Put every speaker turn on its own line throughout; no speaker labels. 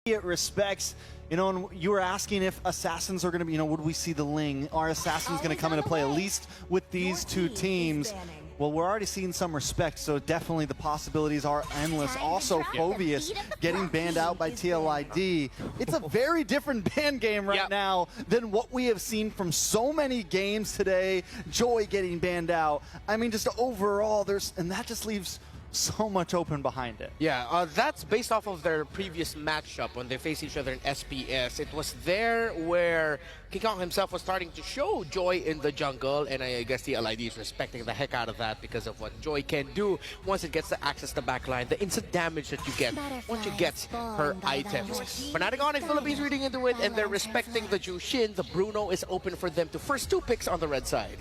It respects, you know, and you were asking if assassins are going to be, you know, would we see the Ling? Are assassins going to come into play at least with these two teams? Well, we're already seeing some respect, so definitely the possibilities are endless. Also, Phobius getting banned out by TLID. It's a very different ban game right now than what we have seen from so many games today. Joy getting banned out. I mean, just overall, and that just leaves so much open behind it.
Yeah, that's based off of their previous matchup when they faced each other in SPS. It was there where King Kong himself was starting to show Joy in the jungle, and I guess the LID is respecting the heck out of that because of what Joy can do once it gets to access the backline, the instant damage that you get once you get her items. FNOP Philippines reading into it, and they're respecting the Jushin. The Bruno is open for them to first 2 picks on the red side.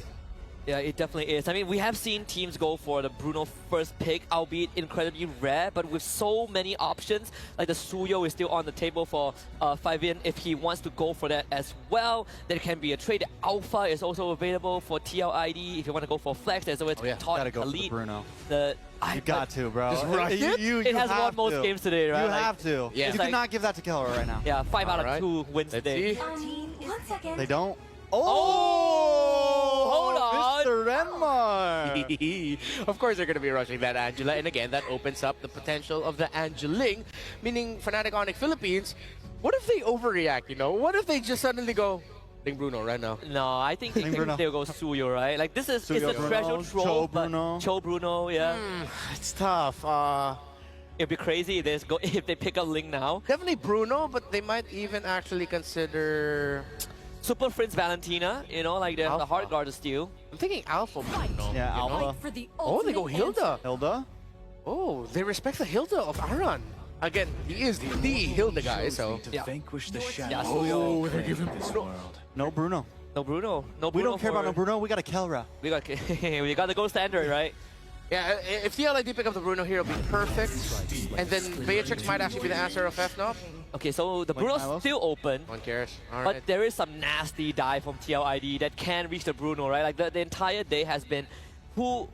Yeah, it definitely is. I mean, we have seen teams go for the Bruno first pick, albeit incredibly rare, but with so many options, like the Suyo is still on the table for Fabian if he wants to go for that as well. There can be a trade. Alpha is also available for TLID. If you want to go for Flex, there's always
gotta go for Bruno. You got to, bro.
Just rush it?
It has won most games today, right?
You have to.
Yeah.
You cannot give that to KELRA right now.
Yeah, 5 out of 2 wins today.
They don't.
Hold on.
Mr. Renmar.
Of course they're going to be rushing that Angela, and again, that opens up the potential of the Angeling, meaning FNOP Philippines. What if they overreact, you know? What if they just suddenly go, Ling Bruno right now?
No, I think they'll go Suyo, right? Like, this is it's a threshold troll, Cho Bruno, yeah.
It's tough.
It'd be crazy if they pick up Ling now.
Definitely Bruno, but they might even actually consider
Super Prince Valentina, you know, like the hard guard steal.
I'm thinking Alpha Bruno.
Yeah, Alpha.
Oh, they go Hilda.
Hilda?
Oh, they respect the Hilda of Aran. Again, he is the Hilda guy, so.
Vanquish the shadow.
Oh, they're giving Bruno.
No Bruno.
No Bruno. No Bruno.
We don't care about no Bruno. We got a KELRA.
We got the gold standard, right?
Yeah, if the LID pick up the Bruno here, it'll be perfect. And then Beatrix might actually be the answer of FNOP.
Okay, so the Bruno's still open.
One cares.
But there is some nasty dive from TLID that can reach the Bruno, right? Like the entire day has been who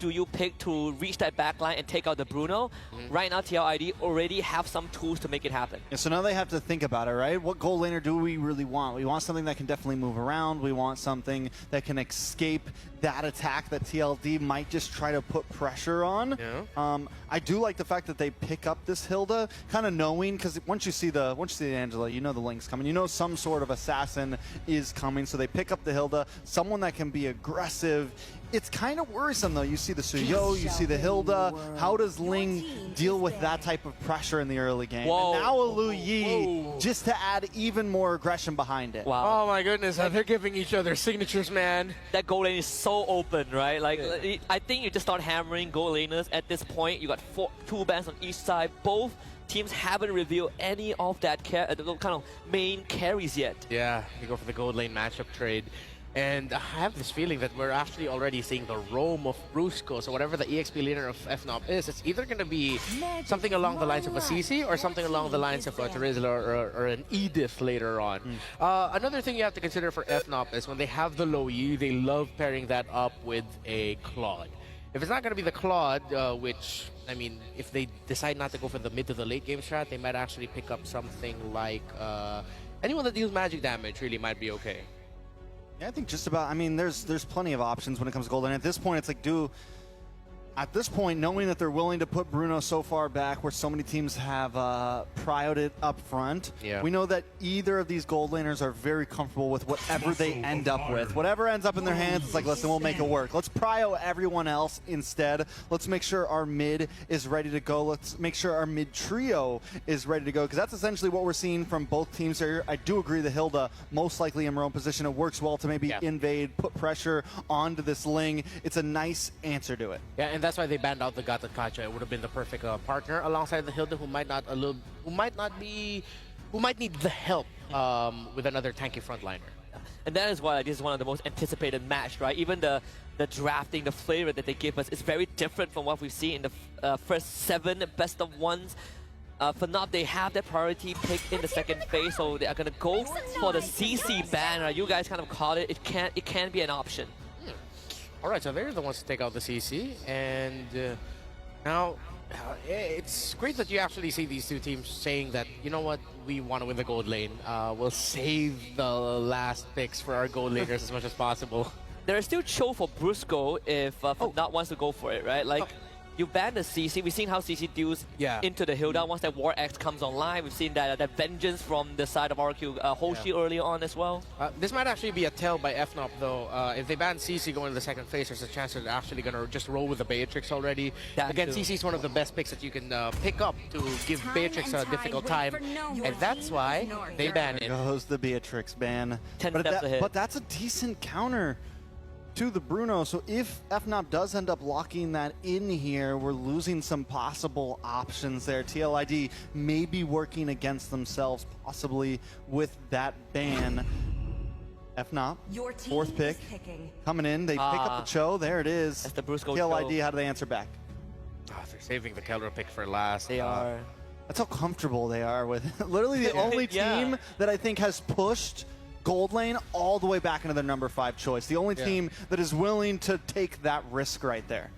do you pick to reach that backline and take out the Bruno? Right now, TLID already have some tools to make it happen.
Yeah, so now they have to think about it, right? What gold laner do we really want? We want something that can definitely move around. We want something that can escape that attack that TLD might just try to put pressure on.
Yeah.
I do like the fact that they pick up this Hilda, kind of knowing, because once you see the Angela, you know the Link's coming. You know some sort of assassin is coming, so they pick up the Hilda, someone that can be aggressive. It's kind of worrisome though. You see the Suyo, you see the Hilda. How does Ling deal with that type of pressure in the early game?
Whoa.
And now a Lu Yi, just to add even more aggression behind it.
Wow.
Oh my goodness, they're giving each other signatures, man.
That gold lane is so open, right? Like, I think you just start hammering gold laners at this point. You got 2 bans on each side. Both teams haven't revealed any of that kind of main carries yet.
Yeah, you go for the gold lane matchup trade. And I have this feeling that we're actually already seeing the roam of Brusco. So whatever the EXP leader of FNOP is, it's either going to be something along the lines of a CC or something along the lines of a Terizla or an Edith later on. Another thing you have to consider for FNOP is when they have the low E, they love pairing that up with a Claude. If it's not going to be the Claude, which, I mean, if they decide not to go for the mid to the late game strat, they might actually pick up something like anyone that deals magic damage really might be okay.
Yeah, I think just about, I mean, there's plenty of options when it comes to gold. And at this point, it's like, at this point, knowing that they're willing to put Bruno so far back where so many teams have priored it up front, we know that either of these gold laners are very comfortable with whatever they end up with. Whatever ends up in their hands, it's like, listen, we'll make it work. Let's prio everyone else instead. Let's make sure our mid is ready to go. Let's make sure our mid trio is ready to go, because that's essentially what we're seeing from both teams here. I do agree the Hilda, most likely in her own position. It works well to maybe invade, put pressure onto this Ling. It's a nice answer to it.
Yeah, and that's why they banned out the Gata Kacha. It would have been the perfect partner alongside the Hilda, who might need the help with another tanky frontliner.
And that is why this is one of the most anticipated match, right? Even the drafting, the flavor that they give us is very different from what we've seen in the first 7 best of ones. FNOP, they have their priority pick in the second phase, so they are going to go for the CC ban. Right? You guys kind of called it. It can be an option.
All right, so they're the ones to take out the CC, and now It's great that you actually see these two teams saying that, you know what, we want to win the gold lane. We'll save the last picks for our gold laners as much as possible.
There is still Cho for Brusco if FNOP wants to go for it, right? Like, you ban the CC. We've seen how CC deals into the Hilda once that War X comes online. We've seen that vengeance from the side of RQ Hoshi early on as well.
This might actually be a tell by FNOP though. If they ban CC going to the second phase, there's a chance they're actually going to just roll with the Beatrix already. Again, CC is one of the best picks that you can pick up to give Beatrix a difficult time. And that's why they ban it.
There goes the Beatrix ban.
10 steps ahead.
But that's a decent counter to the Bruno. So if FNOP does end up locking that in here, we're losing some possible options there. TLID may be working against themselves possibly with that ban. FNOP, fourth pick, coming in. They pick up the Cho. There it is.
That's the Brusco
TLID,
Cho.
how do they answer back?
They're saving the KELRA pick for last.
They are.
That's how comfortable they are with it. Literally the only team that I think has pushed gold lane all the way back into their number 5 choice. The only team that is willing to take that risk right there.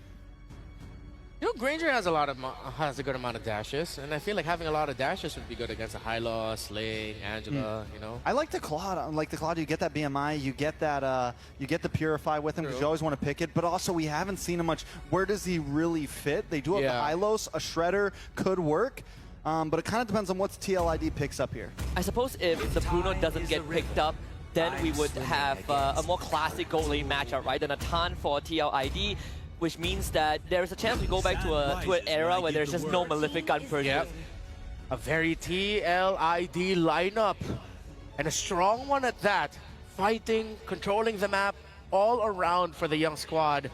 You know, Granger has a good amount of dashes, and I feel like having a lot of dashes would be good against a Hyla, Sling, Angela. You know,
I like the Claude. You get that BMI, you get that, you get the Purify with him because you always want to pick it. But also, we haven't seen him much. Where does he really fit? They do have the Hylos. A Shredder could work. But it kind of depends on what TLID picks up here.
I suppose if the Bruno doesn't get picked up, then we would have a more classic gold lane matchup, right? Than a ton for TLID, which means that there is a chance we go back to an era where there's just no Malefic gun purchase.
Yep. A very TLID lineup, and a strong one at that. Fighting, controlling the map all around for the young squad.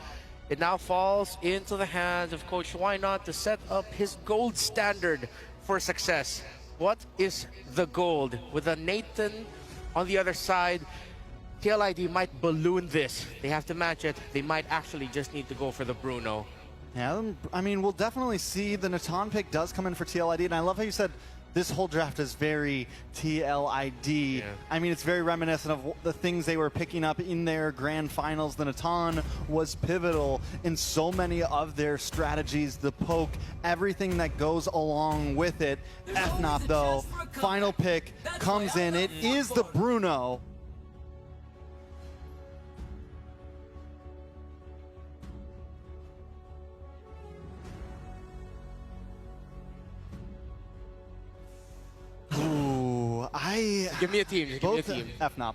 It now falls into the hands of Coach Why Not to set up his gold standard for success. What is the gold? With a Nathan on the other side, TLID might balloon this. They have to match it. They might actually just need to go for the Bruno.
Yeah, I mean, we'll definitely see the Natan pick does come in for TLID, and I love how you said this whole draft is very TLID. I mean, it's very reminiscent of the things they were picking up in their grand finals. The Natan was pivotal in so many of their strategies, the poke, everything that goes along with it. FNOP, though, final pick comes in. It is the Bruno.
Give me a team. Give me a team.
FNOP.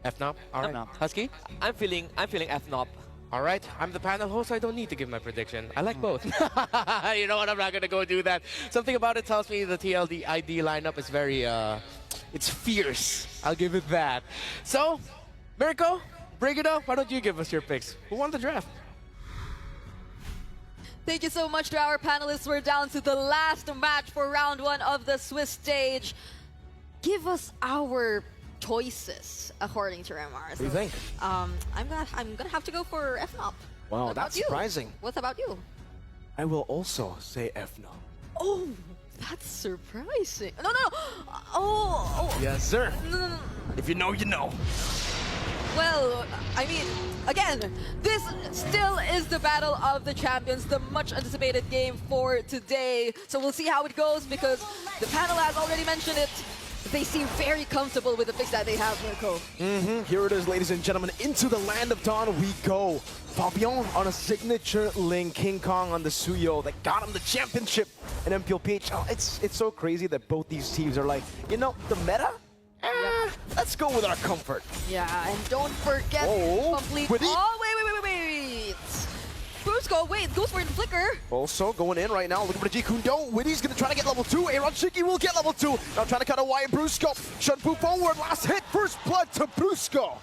FNOP? All right.
FNOP.
Husky?
I'm feeling FNOP.
All right. I'm the panel host. I don't need to give my prediction. I like both. You know what? I'm not going to go do that. Something about it tells me the TLID lineup is very, it's fierce. I'll give it that. So, Mirko, bring it up. Why don't you give us your picks? Who won the draft?
Thank you so much to our panelists. We're down to the last match for round 1 of the Swiss stage. Give us our choices according to Remar.
What do you think?
I'm gonna have to go for FNOP.
Wow, that's surprising.
What about you?
I will also say FNOP.
Oh, that's surprising. No. Oh.
Yes, sir.
No.
If you know, you know.
Well, I mean, again, this still is the battle of the champions, the much anticipated game for today. So we'll see how it goes because the panel has already mentioned it. They seem very comfortable with the picks that they have, Mirko.
Here it is, ladies and gentlemen. Into the land of Dawn we go. Fabian on a signature link, King Kong on the Suyo that got him the championship. And MPLPH, it's so crazy that both these teams are like, you know, the meta? Let's go with our comfort.
Yeah, and don't forget complete.
Witty.
Oh, wait. Brusco, goes for the flicker.
Also going in right now, looking for the Jikundo. Witty's gonna try to get level 2. Aaron Shiki will get level 2. Now trying to cut away Brusco. Shunfu forward, last hit, first blood to Brusco.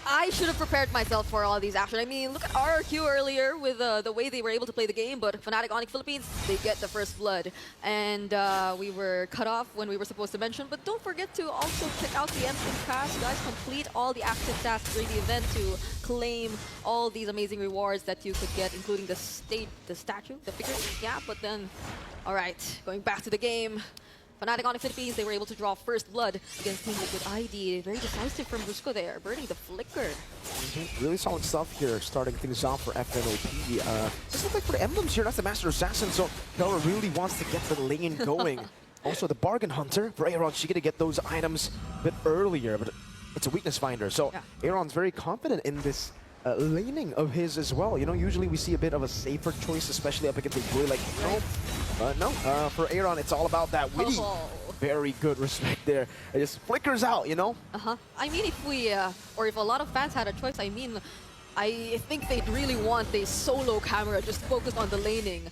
I should have prepared myself for all these action. I mean, look at RRQ earlier with the way they were able to play the game, but Fnatic Onyx Philippines, they get the first blood. And we were cut off when we were supposed to mention, but don't forget to also check out the entrance pass. You guys complete all the active tasks during the event to claim all these amazing rewards that you could get, including the statue, the figure. Yeah, but then, all right, going back to the game. Fnatic Onyx Philippines, they were able to draw first blood against Team Liquid ID. Very decisive from Brusco there, burning the flicker.
Really solid stuff here, starting things off for FNOP. Just look like for the emblems here, that's the Master Assassin, so KELRA really wants to get the lane going. Also, the Bargain Hunter for Aaron, she gonna get those items a bit earlier, but it's a weakness finder. So Aaron's very confident in this laning of his as well. You know, usually we see a bit of a safer choice, especially up against a boy like no. For Aaron, it's all about that witty. Very good respect there. It just flickers out, you know?
I mean, if we, or if a lot of fans had a choice, I mean, I think they'd really want a solo camera just focused on the laning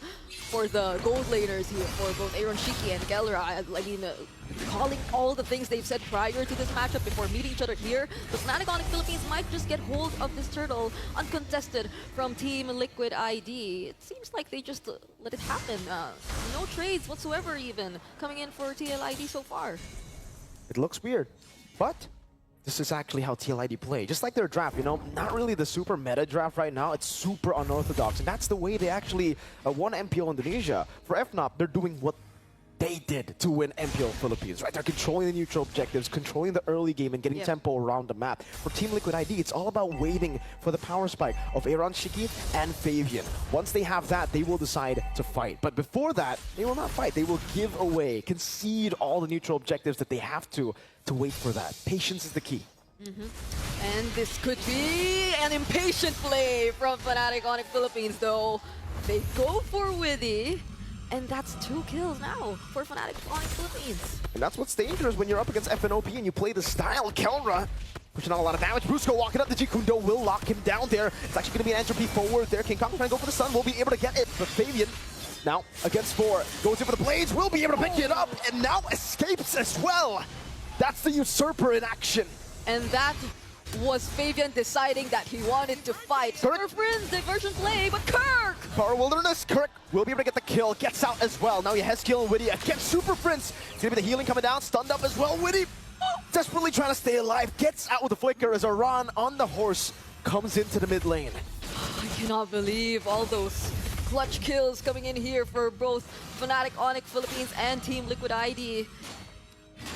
for the gold laners here, for both Aaron Shiki and KELRA. I mean, calling all the things they've said prior to this matchup before meeting each other here, the Fnatic Onyx Philippines might just get hold of this turtle uncontested from Team Liquid ID. It seems like they just let it happen. No trades whatsoever even coming in for TLID so far.
It looks weird, but this is actually how TLID play. Just like their draft, you know, not really the super meta draft right now. It's super unorthodox, and that's the way they actually won MPL Indonesia. For FNOP, they're doing what they did to win MPL Philippines, right? They're controlling the neutral objectives, controlling the early game, and getting tempo around the map. For Team Liquid ID, it's all about waiting for the power spike of Aaron Shiki and Fabian. Once they have that, they will decide to fight. But before that, they will not fight. They will give away, concede all the neutral objectives that they have to wait for that. Patience is the key.
And this could be an impatient play from Fnatic Onyx Philippines, though. They go for Withy, and that's 2 kills now for Fnatic Onyx Philippines.
And that's what's dangerous when you're up against FNOP and you play the style. KELRA pushing out a lot of damage. Brusco walking up. The Jikundo will lock him down there. It's actually going to be an entropy forward there. King Kong trying to go for the stun. Will be able to get it, but Fabian now against 4 goes in for the blades. Will be able to pick it up and now escapes as well. That's the Usurper in action.
And that was Fabian deciding that he wanted to fight. Super Friends diversion play, but Kirk!
Power Wilderness, Kirk will be able to get the kill, gets out as well. Now he has kill and Witty against Super Prince. It's gonna be the healing coming down, stunned up as well. Witty desperately trying to stay alive, gets out with the flicker as Aran on the horse comes into the mid lane.
I cannot believe all those clutch kills coming in here for both Fnatic Onyx Philippines and Team Liquid ID.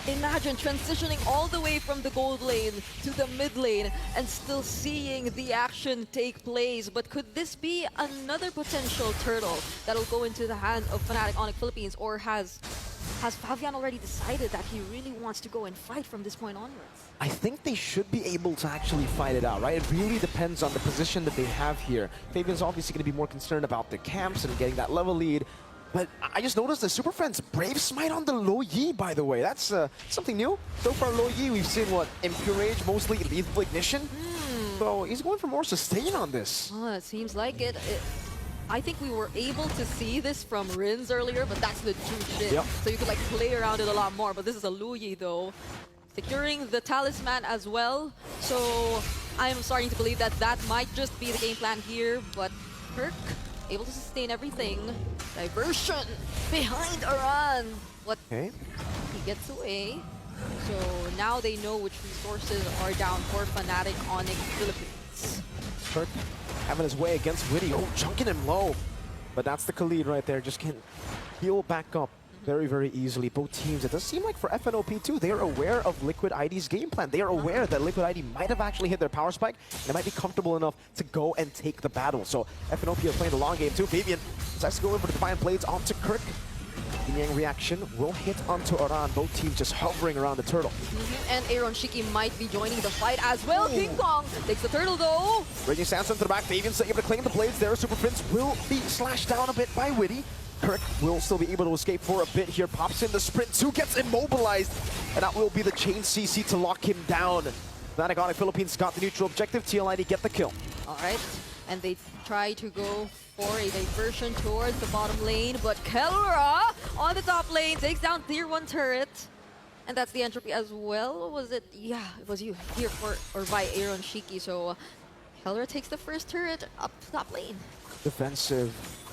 Imagine transitioning all the way from the gold lane to the mid lane and still seeing the action take place. But could this be another potential turtle that'll go into the hands of Fnatic Onyx Philippines, or has Fabian already decided that he really wants to go and fight from this point onwards?
I think they should be able to actually fight it out, right? It really depends on the position that they have here. Fabian's obviously going to be more concerned about the camps and getting that level lead. But I just noticed the Super Friends Brave Smite on the Lo Yi, by the way. That's something new. So far, Lo Yi, we've seen, what, Impure Rage, mostly Lethal Ignition. So he's going for more sustain on this.
Well, it seems like it. I think we were able to see this from Rins earlier, but that's the true shit. So you could like play around it a lot more. But this is a Lu Yi, though. Securing the Talisman as well. So I'm starting to believe that that might just be the game plan here. But Kirk able to sustain everything. Diversion behind Aran. What?
Okay.
He gets away. So now they know which resources are down for Fnatic Onyx Philippines.
Kirk having his way against Witty. Oh, chunking him low. But that's the Khalid right there. Just can heal back up very, very easily. Both teams, it does seem like for FNOP too, they are aware of Liquid ID's game plan. They are aware that Liquid ID might have actually hit their power spike, and they might be comfortable enough to go and take the battle. So FNOP are playing the long game too. Fabian decides to go in for the Defiant Blades onto Kirk. Yin Yang reaction will hit onto Aran. Both teams just hovering around the turtle.
And Aaron Shiki might be joining the fight as well. King Kong takes the turtle though.
Raging Sandstorm to the back. Fabian's able to claim the blades there. Super Prince will be slashed down a bit by Witty. Kirk will still be able to escape for a bit here. Pops in the sprint. 2 gets immobilized. And that will be the chain CC to lock him down. Fnatic Onyx Philippines got the neutral objective. TLID get the kill.
Alright. And they try to go for a diversion towards the bottom lane. But KELRA on the top lane takes down tier 1 turret. And that's the entropy as well. Was it? Yeah, it was you here for or by Aaron Shiki. So KELRA takes the first turret up to top lane.
Defensive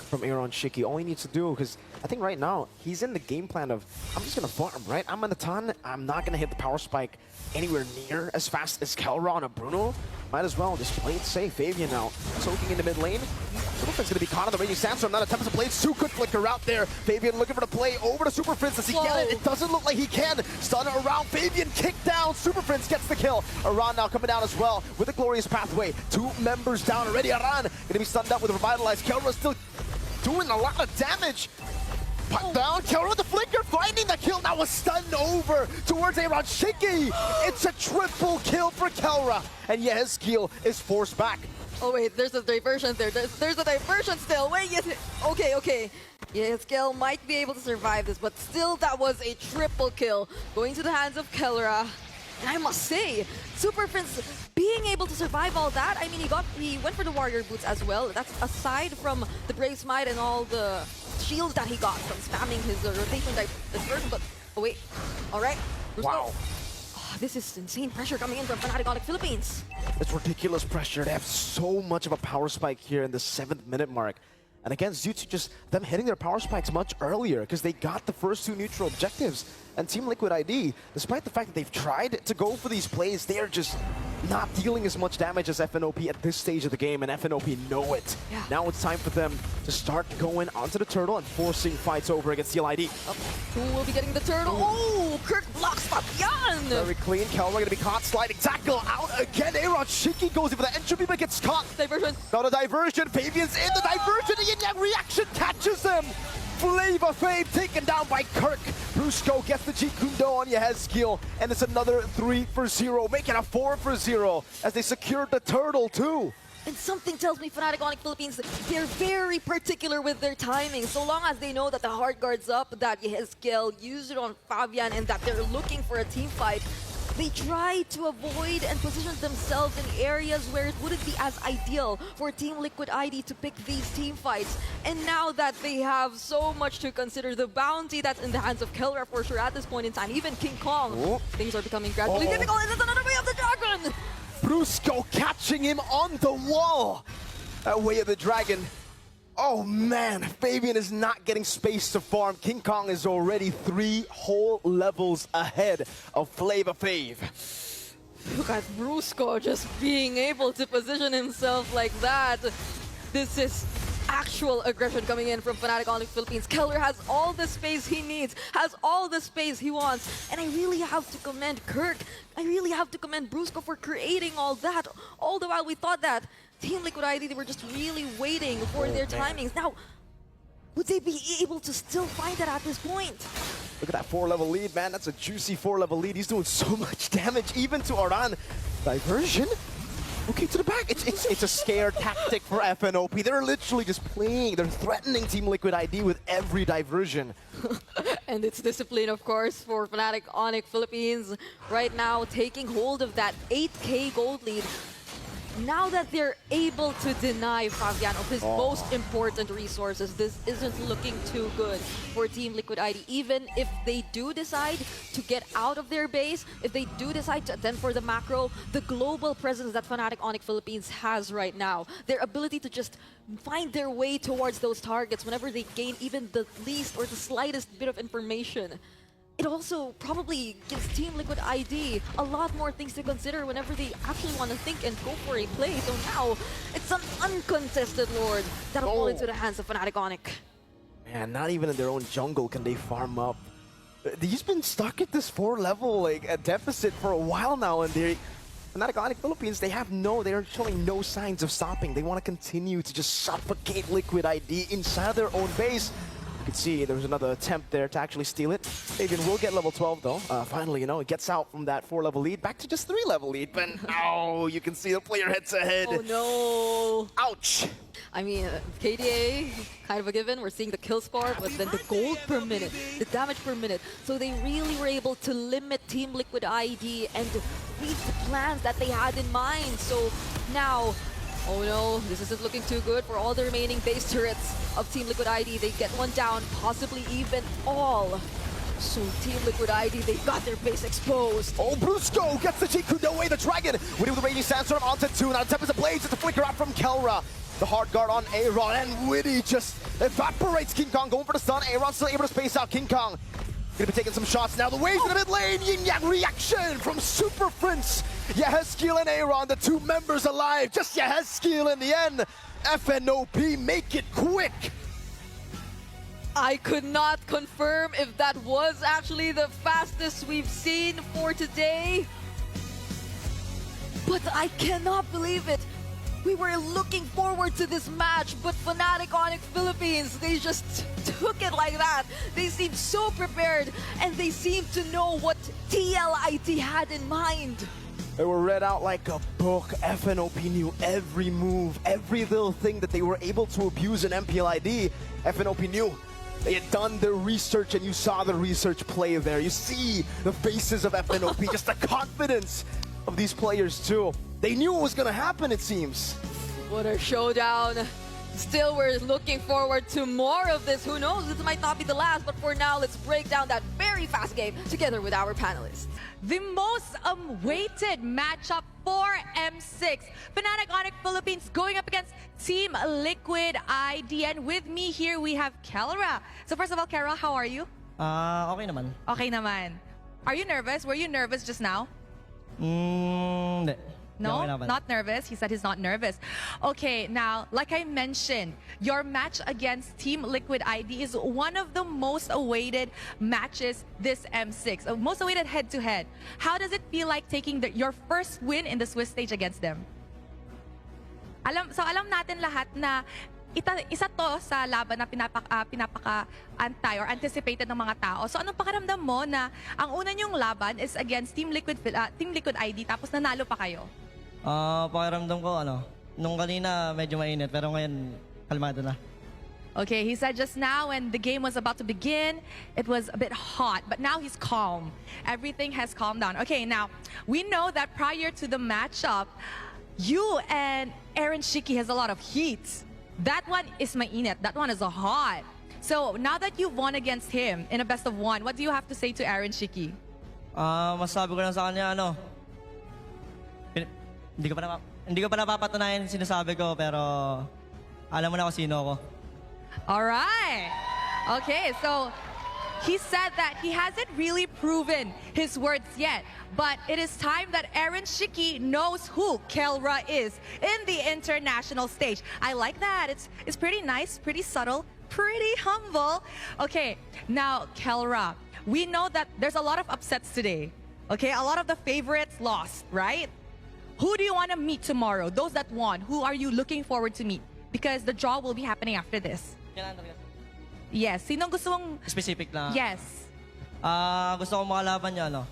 from Aaron Shiki. All he needs to do, because I think right now he's in the game plan of, I'm just going to farm, right? I'm in the ton. I'm not going to hit the power spike anywhere near as fast as KELRA on a Bruno. Might as well just play it safe. Fabian now soaking in the mid lane. Little Prince gonna be caught on the Raging Sandstorm. Not a Tempest of Blades. Too good flicker out there. Fabian looking for the play over to Super Prince. Does he get it? It doesn't look like he can. Stun around. Fabian kicked down. Super Prince gets the kill. Aran now coming down as well with the glorious pathway. 2 members down already. Aran gonna be stunned up with a revitalized. KELRA still doing a lot of damage. Put down, KELRA with the flicker, finding the kill. Now was stunned over towards Aaron Shiki. It's a triple kill for KELRA, and Yehezkiel is forced back.
Oh wait, there's a diversion there. There's a diversion still. Wait, yes. Okay. Yehezkiel might be able to survive this, but still that was a triple kill going to the hands of KELRA. And I must say, Super Prince being able to survive all that, I mean, he went for the Warrior Boots as well. That's aside from the Brave Smite and all the shields that he got from spamming his rotation diversion. But, oh wait, all right.
Wow.
Oh, this is insane pressure coming in from Fnatic Onyx Philippines.
It's ridiculous pressure. They have so much of a power spike here in the 7th minute mark. And again, due to just them hitting their power spikes much earlier because they got the first 2 neutral objectives. And Team Liquid ID, despite the fact that they've tried to go for these plays, they are just not dealing as much damage as FNOP at this stage of the game, and FNOP know it.
Yeah.
Now it's time for them to start going onto the turtle and forcing fights over against TLID.
Oh, who will be getting the turtle? Oh, Kirk blocks Fabian!
Very clean. KELRA going to be caught. Sliding tackle out again. Aaron Shiki goes in for the entropy, but gets caught.
Diversion.
Not a diversion. Fabian's in the diversion. The Yin-Yang reaction catches him. Flavor Fave taken down by Kirk. Brusco gets the Jeet Kune Do on Yehezkiel, and it's another 3-0, making a 4-0 as they secured the turtle too.
And something tells me Fnatic Onyx Philippines, they're very particular with their timing. So long as they know that the hard guard's up, that Yehezkiel used it on Fabian, and that they're looking for a team fight, they try to avoid and position themselves in areas where it wouldn't be as ideal for Team Liquid ID to pick these team fights. And now that they have so much to consider, the bounty that's in the hands of KELRA for sure at this point in time, even King Kong, things are becoming gradually difficult. And that's another way of the dragon!
Brusco catching him on the wall. That way of the dragon. Oh man, Fabian is not getting space to farm. King Kong is already 3 whole levels ahead of Flavor Fave.
Look at Brusco just being able to position himself like that. This is actual aggression coming in from Fnatic Onyx Philippines. KELRA has all the space he needs, has all the space he wants. And I really have to commend Kirk. I really have to commend Brusco for creating all that. All the while we thought that Team Liquid ID, they were just really waiting for their timings. Now, would they be able to still find that at this point?
Look at that 4-level lead, man. That's a juicy 4-level lead. He's doing so much damage, even to Aran. Diversion? Okay, to the back. It's a scare tactic for FNOP. They're literally just playing. They're threatening Team Liquid ID with every diversion.
And it's discipline, of course, for Fnatic Onyx Philippines. Right now, taking hold of that 8K gold lead. Now that they're able to deny Fabian of his most important resources, this isn't looking too good for Team Liquid ID. Even if they do decide to get out of their base, if they do decide to attend for the macro, the global presence that Fnatic Onyx Philippines has right now, their ability to just find their way towards those targets whenever they gain even the least or the slightest bit of information. It also probably gives Team Liquid ID a lot more things to consider whenever they actually want to think and go for a play. So now, it's an uncontested Lord that'll fall into the hands of Fnatic Onyx.
Man, not even in their own jungle can they farm up. He's been stuck at this 4-level a deficit for a while now, and Fnatic Onyx Philippines, they're showing no signs of stopping. They want to continue to just suffocate Liquid ID inside their own base. You can see there was another attempt there to actually steal it. Fabian will get level 12 though. Finally, it gets out from that 4-level lead back to just 3-level lead. But oh, you can see the player heads ahead.
Oh no!
Ouch!
I mean, KDA, kind of a given. We're seeing the kill score, but then the gold per minute, the damage per minute. So they really were able to limit Team Liquid ID and reach the plans that they had in mind. So now, oh no, this isn't looking too good for all the remaining base turrets of Team Liquid ID. They get one down, possibly even all. So Team Liquid ID, they got their base exposed.
Oh, Brusco gets the Jeet Kune Do away, the dragon. Witty with the Raging Sandstorm onto 2. Now Tempest of Blades, it's a flicker out from KELRA. The hard guard on Aaron, and Witty just evaporates King Kong, going for the stun. Aaron still able to space out King Kong. Gonna be taking some shots now. The waves in the mid lane. Yin-Yang reaction from Super Prince. Yehezkiel and Aaron, the 2 members alive. Just Yehezkiel in the end. FNOP, make it quick!
I could not confirm if that was actually the fastest we've seen for today. But I cannot believe it. We were looking forward to this match, but Fnatic Onyx Philippines, they just took it like that. They seemed so prepared, and they seemed to know what TLID had in mind.
They were read out like a book. FNOP knew every move, every little thing that they were able to abuse in MPLID. FNOP knew. They had done their research, and you saw the research play there. You see the faces of FNOP, just the confidence of these players too. They knew what was going to happen, it seems.
What a showdown. Still, we're looking forward to more of this. Who knows? This might not be the last, but for now, let's break down that very fast game together with our panelists.
The most awaited matchup for M6. Fnatic Onyx Philippines going up against Team Liquid ID. And with me here, we have KELRA. So first of all, KELRA, how are you?
Okay naman.
Okay naman. Are you nervous? Were you nervous just now?
Hindi.
No,
Hindi ako
not nervous. He said he's not nervous. Okay, now, like I mentioned, your match against Team Liquid ID is one of the most awaited matches this M6. Most awaited head-to-head. How does it feel like taking your first win in the Swiss stage against them? Alam natin lahat na isa to sa laban na pinapaka-antay or anticipated ng mga tao. So anong pakiramdam mo na ang una niyong laban is against Team Liquid ID tapos nanalo pa kayo?
Pakiramdam ko, nung kanina medyo mainit, pero ngayon, kalmado na.
Okay, he said just now when the game was about to begin, it was a bit hot, but now he's calm. Everything has calmed down. Okay, now, we know that prior to the matchup, you and Aaron Shiki has a lot of heat. That one is mainit. That one is a hot. So, now that you've won against him in a best of one, what do you have to say to Aaron Shiki?
Masabi ko lang sa kanya, hindi ko pa napapatunayan yung sinasabi ko, pero alam mo na kung sino ako.
All right. Okay, so he said that he hasn't really proven his words yet, but it is time that Aaron Shiki knows who KELRA is in the international stage. I like that. It's pretty nice, pretty subtle, pretty humble. Okay, now KELRA, we know that there's a lot of upsets today. Okay, a lot of the favorites lost, right? Who do you want to meet tomorrow? Those that won, who are you looking forward to meet? Because the draw will be happening after this. Yes. Sinong gusto mong...
Specific na?
Yes.
Gusto ko makalaban niya,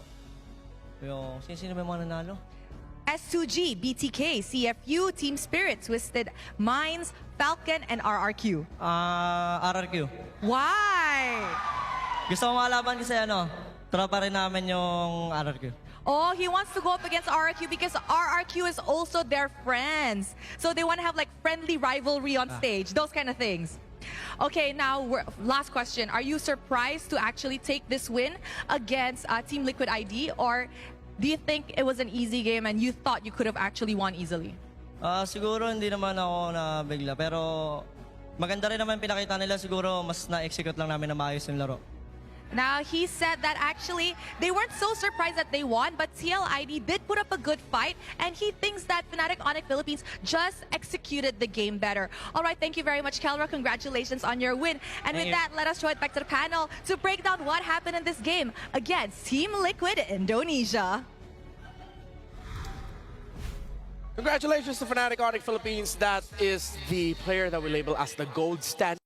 sino ba yung mga nanalo?
S2G, BTK, CFU, Team Spirit, Twisted Minds, Falcon, and RRQ.
RRQ.
Why?
Gusto ko makalaban kasi tropa rin namin yung RRQ.
Oh, he wants to go up against RRQ because RRQ is also their friends. So they want to have like friendly rivalry on stage, those kind of things. Okay, now, last question. Are you surprised to actually take this win against Team Liquid ID? Or do you think it was an easy game and you thought you could have actually won easily?
Siguro hindi naman ako nabigla, pero maganda rin naman pinakita nila. Siguro mas na-execute lang namin na maayos yung laro.
Now, he said that actually they weren't so surprised that they won, but TLID did put up a good fight, and he thinks that Fnatic Onyx Philippines just executed the game better. All right, thank you very much, KELRA. Congratulations on your win. And with that, let us throw it back to the panel to break down what happened in this game against Team Liquid Indonesia.
Congratulations to Fnatic Onyx Philippines. That is the player that we label as the gold standard.